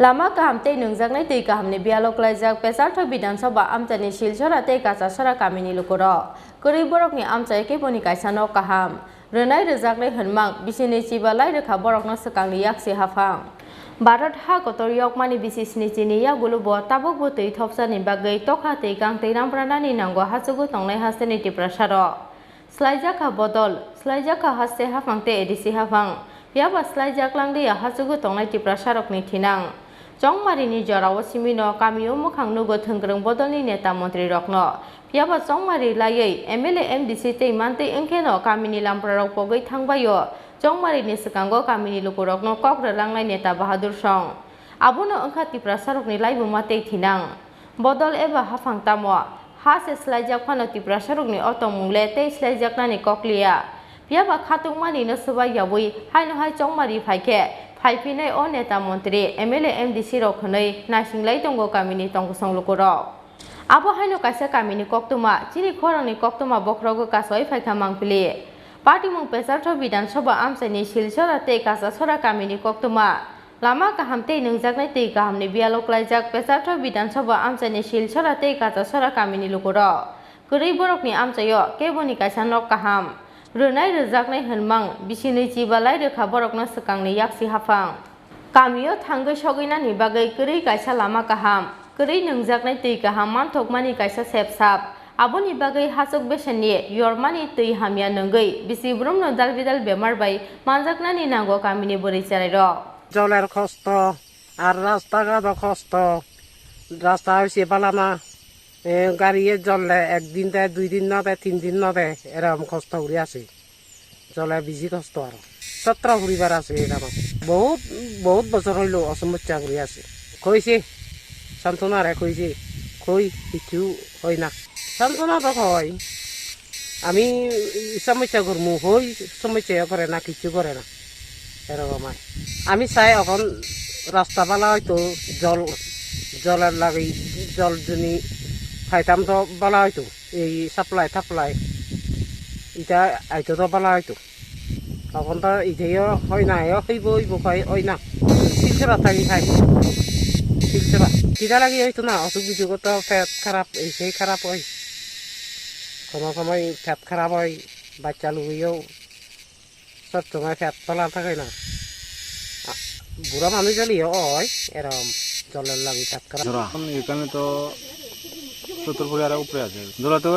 Lama kaham tei nungjaknai tui kahamni bialok laijak pesartho Bidhansabha amchani silchara tei kachasara kamini lukuro kwrwi borokni amchai keboni kaisa no kaham rwnai rwjaknai hwnmang bisini chibalai rwkha borokno swkangni yaksi hafang Bharat ha kotor yokmani bisisni chini yakgulu bo tabukbo tui thopsani bagwi tokha tei kang tei rampranani nango hachugu tongnai hasteni tiprasaro slaijaka bodol slaijaka haste hafang tei edisi hafang yaba slaijaklang dia hachugu tongnai tiprasarokni thinang Chongmarini jorao simino kamio mukhang nugo thongkrong bodolni neta mantri rokno yaba chongmari laiei MLA MDC tei mantei engkheno kamini lamprarok pogoi thangbayo Chongmarini skango kamini lukurokno kokralangnai neta Bahadur Song abono engkha tiprasarokni laibuma tei thinang bodol eba hafang tamo hase slaijak phano tiprasarokni otomungle tei slaijaknani kokliya yaba khatungmani no subai yabui haino hai Chongmari phaike Phaipinai o neta mantri MLA MDC rok khwnai nasinglai tongo kamini tongkusong lukurok abo haino kaisa kamini koktuma chini khorangni koktuma bokrogo kasoi phaikha mangpili party mung pesartho Bidhansabha amchani silchara tei kachasara kamini koktuma lama kaham tei nungjaknai tei kahamni bialok laijak pesartho Bidhansabha amchani silchara tei kachasara kamini lukurok kwrwi borokni amchaio keboni kaisa nok kaham rwnai rwjaknai hwnmang bisini chibalai rwkha borokno swkangni yaksi hafang kamio thangoi soginani bagwi kwrwi kaisa lama kaham kwrwi nungjaknai tui kaham manthokmani kaisa sepsap aboni bagwi hachok besenni yormani tui hamya nungui bisi brumno dalbidal bemar bai manjaknani nango kamini bori charairok জলের কষ্ট আর রাস্তাঘাটও কষ্ট রাস্তা হয়েছে পালানা গাড়িয়ে জলে একদিন দেয় 2 দিন না দেয় 3 দিন না দেয় এরকম কষ্ট করে আছে জলে বেশি কষ্ট আর 17 পরিবার আছে এখানে বহুত বহুত বছর হইল অসমস্যা করে আছে কইছে সান্তনারে কইছে কই কিছু হয় না সান্তনা তো কয় আমি সমস্যা করমু হই সমস্যা করে না কিছু করে না এরকম আমি চাই এখন রাস্তা পালা হয়তো জলের লাগে জল যদি খাইতাম তো বলা হয়তো এই সাপ্লাই থাপ্লাই এটা আইতো তো বলা হয়তো তখন তো এটাইও হয় না হইব হয় না শিলচরা থাকি খাই শিলচরা কিটা লাগি হয়তো না অসুখ বিসুখ তো পেট খারাপ এই সেই খারাপ হয় কোনো সময় পেট খারাপ হয় বাচ্চা লুইও সব সময় পেট তোলা থাকে না বুড়া মানুষ জলিও হয় এরকম জলের লাগে পেট খারাপ এখানে তো 70 পরিবার উপরে আছে জল তো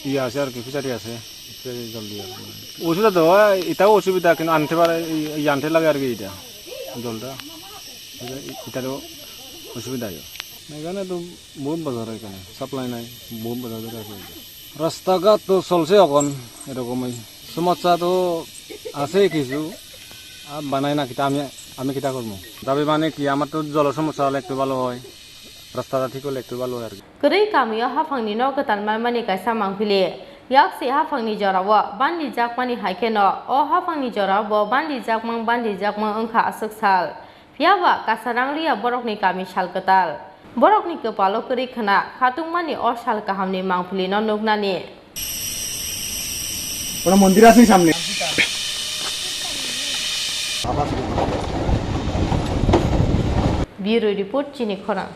ইয়ে আছে আর কি ফিচারি আছে জল দিয়ে ওষুধ তো এটাও অসুবিধা কিন্তু আনতে পারে আনতে লাগে আর কি এটা জলটা এটারও অসুবিধা এখানে তো বহুত বাজার এখানে সাপ্লাই নাই বহুত বাজার আছে রাস্তাঘাট তো চলছে এখন এরকমই সমস্যা তো আছে কিছু আর বানাই না কিতা আমি কিতা করবো দাবি মানে কি আমার তো জল সমস্যা হলে একটু ভালো হয় রাস্তাটা ঠিক হলে একটু ভালো হয় আর কি kwrwi kamio hafangni no gotan mani kaisa mangpili yaksi hafangni jorao bandi jakmani haikeno o hafangni jorao bo bandi jakmang engkha asuk sal phiaba kasaranglia borokni kami sal kotal borokni kopalo kwrwi khana khatungmani o sal kahamni mangpili no nugnani কোনো মন্দির আছে সামনে Bureau Report Chini Khorang